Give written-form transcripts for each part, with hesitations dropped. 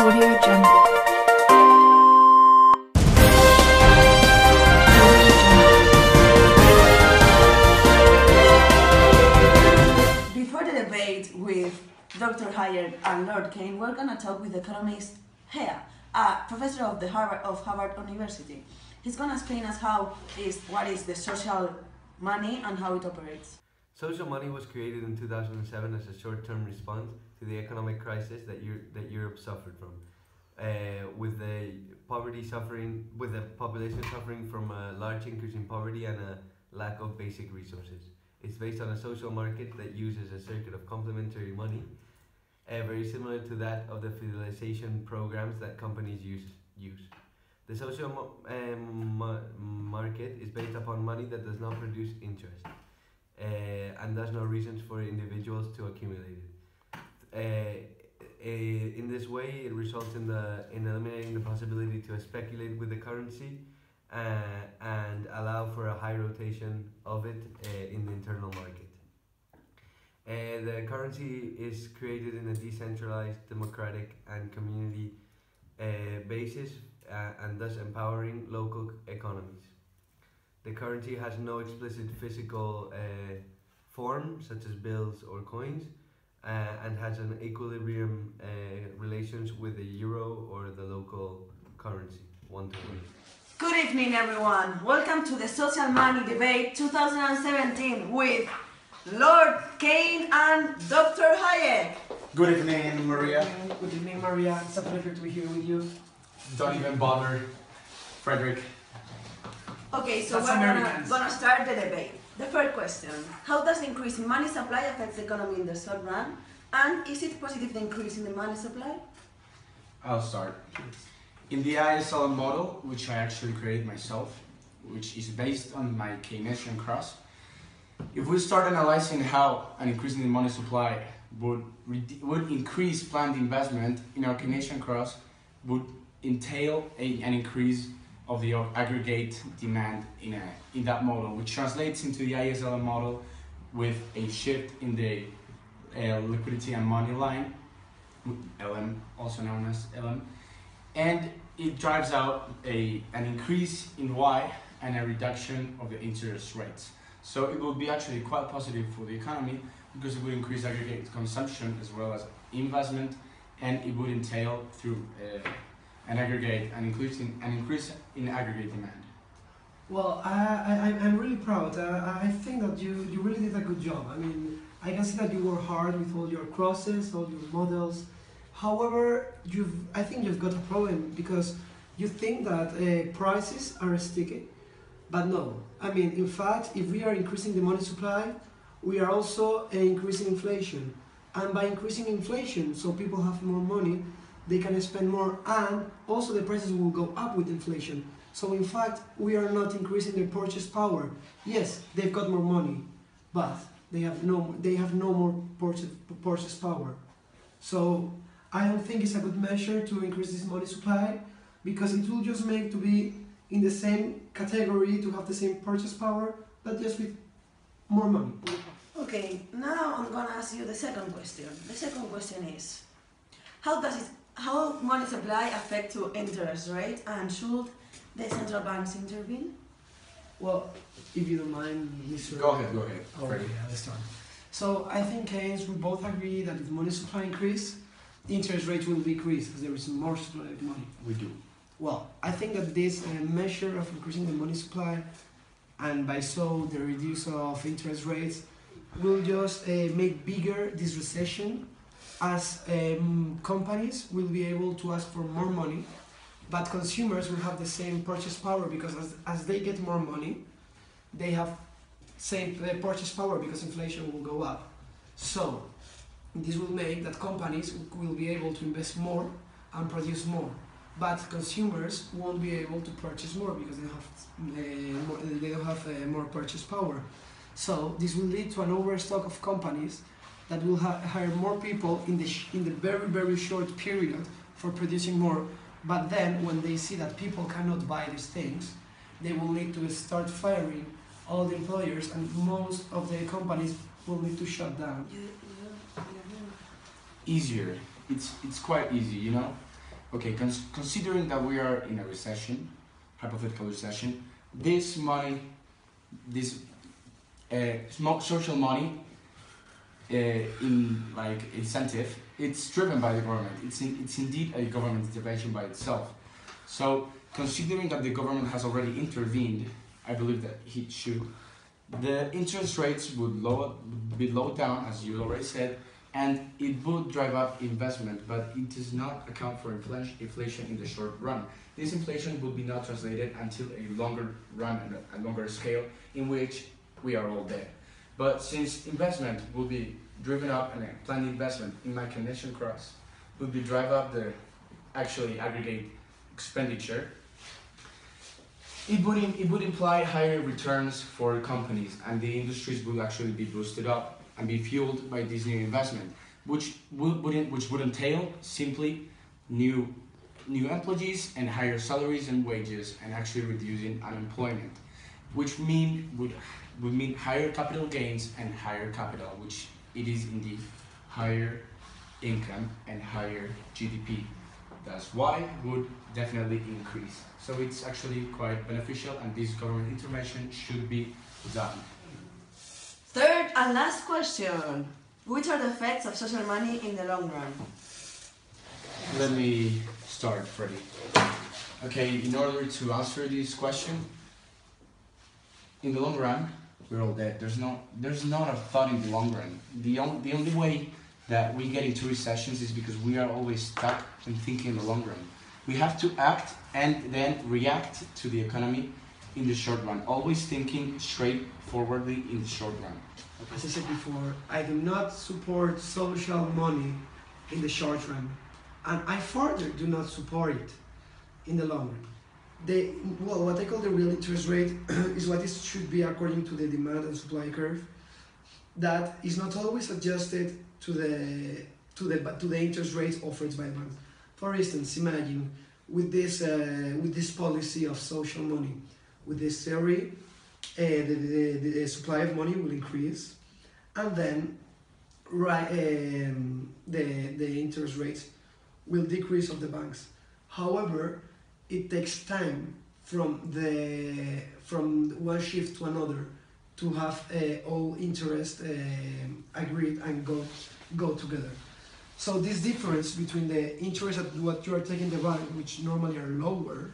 Audio Jungle. Before the debate with Dr. Jaime and Lord Kane, we're going to talk with economist Hea, a professor of Harvard University. He's going to explain us what is the social money and how it operates. Social money was created in 2007 as a short-term response to the economic crisis that Europe suffered from, with the population suffering from a large increase in poverty and a lack of basic resources. It's based on a social market that uses a circuit of complementary money, very similar to that of the fidelization programs that companies use. The social market is based upon money that does not produce interest, and thus no reasons for individuals to accumulate it. In this way, it results in eliminating the possibility to speculate with the currency and allow for a high rotation of it in the internal market. The currency is created in a decentralized, democratic and community basis, and thus empowering local economies. The currency has no explicit physical form, such as bills or coins, and has an equilibrium relations with the euro or the local currency, 1 to 1. Good evening, everyone. Welcome to the Social Money Debate 2017 with Lord Kane and Dr. Jaime. Good evening, Maria. Good evening, Maria. It's a pleasure to be here with you. Don't even bother, Frederick. Okay, so we're gonna start the debate. The first question: how does the increase in money supply affect the economy in the short run? And is it positive, the increase in the money supply? I'll start. In the ISL model, which I actually created myself, which is based on my Keynesian cross, if we start analyzing how an increase in the money supply would increase planned investment in our Keynesian cross, would entail an increase of the aggregate demand in that model, which translates into the ISL model with a shift in the liquidity and money line, LM, also known as LM, and it drives out an increase in Y and a reduction of the interest rates. So it will be actually quite positive for the economy because it would increase aggregate consumption as well as investment, and it would entail through an increase in aggregate demand. Well, I'm really proud. I think that you really did a good job. I mean, I can see that you work hard with all your crosses, all your models. However, I think you've got a problem because you think that prices are sticky, but no. I mean, in fact, if we are increasing the money supply, we are also increasing inflation. And by increasing inflation, so people have more money, they can spend more, and also the prices will go up with inflation. So in fact, we are not increasing their purchase power. Yes, they've got more money, but they have no more purchase power. So I don't think it's a good measure to increase this money supply, because it will just make to be in the same category, to have the same purchase power, but just with more money. Okay, now I'm gonna ask you the second question. The second question is: how money supply affect to interest rate, and should the central banks intervene? Well, if you don't mind, Mr. Go ahead. Oh, yeah, let's start. So I think, Keynes, we both agree that if money supply increase, the interest rate will decrease because there is more supply of money. We do. Well, I think that this measure of increasing the money supply, and by so the reduce of interest rates, will just make bigger this recession, as companies will be able to ask for more money, but consumers will have the same purchase power, because as they get more money, they have same purchase power because inflation will go up. So this will make that companies will be able to invest more and produce more, but consumers won't be able to purchase more because they don't have more purchase power. So this will lead to an overstock of companies that will hire more people in the very, very short period for producing more. But then when they see that people cannot buy these things, they will need to start firing all the employers, and most of the companies will need to shut down. Easier. It's quite easy, you know. Okay, considering that we are in a recession, hypothetical recession, this money, this social money, in like incentive, it's driven by the government. It's indeed a government intervention by itself. So considering that the government has already intervened, I believe that it should. The interest rates would be lowered down, as you already said, and it would drive up investment, but it does not account for inflation in the short run. This inflation will be not translated until a longer run and a longer scale in which we are all dead. But since investment will be driven up, and planned investment in my connection cross will be drive up the actually aggregate expenditure, it would imply higher returns for companies, and the industries will actually be boosted up and be fueled by this new investment, which would entail simply new employees and higher salaries and wages, and actually reducing unemployment, which would mean higher capital gains and higher capital, which it is indeed higher income and higher GDP. That's why it would definitely increase. So it's actually quite beneficial, and this government intervention should be done. Third and last question. Which are the effects of social money in the long run? Let me start, Freddy. Okay, in order to answer this question, in the long run, we're all dead. There's not a thought in the long run. The only way that we get into recessions is because we are always stuck in thinking in the long run. We have to act and then react to the economy in the short run, always thinking straightforwardly in the short run. As I said before, I do not support social money in the short run, and I further do not support it in the long run. What I call the real interest rate is what it should be according to the demand and supply curve. That is not always adjusted to the interest rates offered by banks. For instance, imagine with this policy of social money, with this theory, the supply of money will increase, and then the interest rates will decrease of the banks. However, it takes time from one shift to another to have all interest agreed and go together. So this difference between the interest at what you are taking the bank, which normally are lower,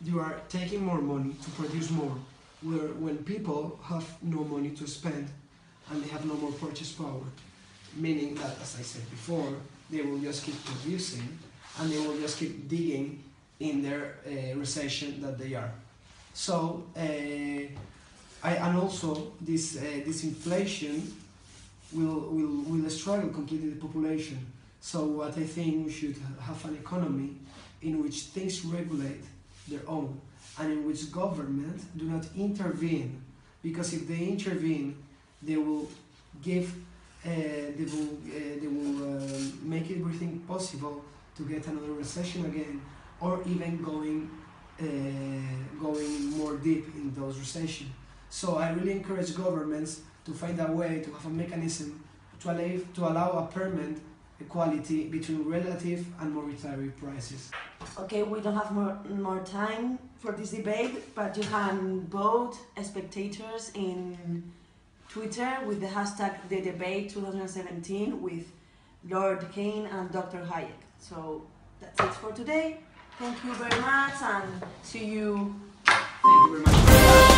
you are taking more money to produce more, where when people have no money to spend and they have no more purchase power, meaning that, as I said before, they will just keep producing and they will just keep digging in their recession that they are. So, and also this inflation will struggle completely the population. So what I think we should have an economy in which things regulate their own, and in which government do not intervene, because if they intervene, they will give, they will make everything possible to get another recession again, or even going more deep in those recessions. So I really encourage governments to find a way to have a mechanism to allow a permanent equality between relative and monetary prices. Okay, we don't have more time for this debate, but you can vote spectators in Twitter with the hashtag #TheDebate2017 with Lord Kane and Dr. Hayek. So that's it for today. Thank you very much, and see you. Thank you very much.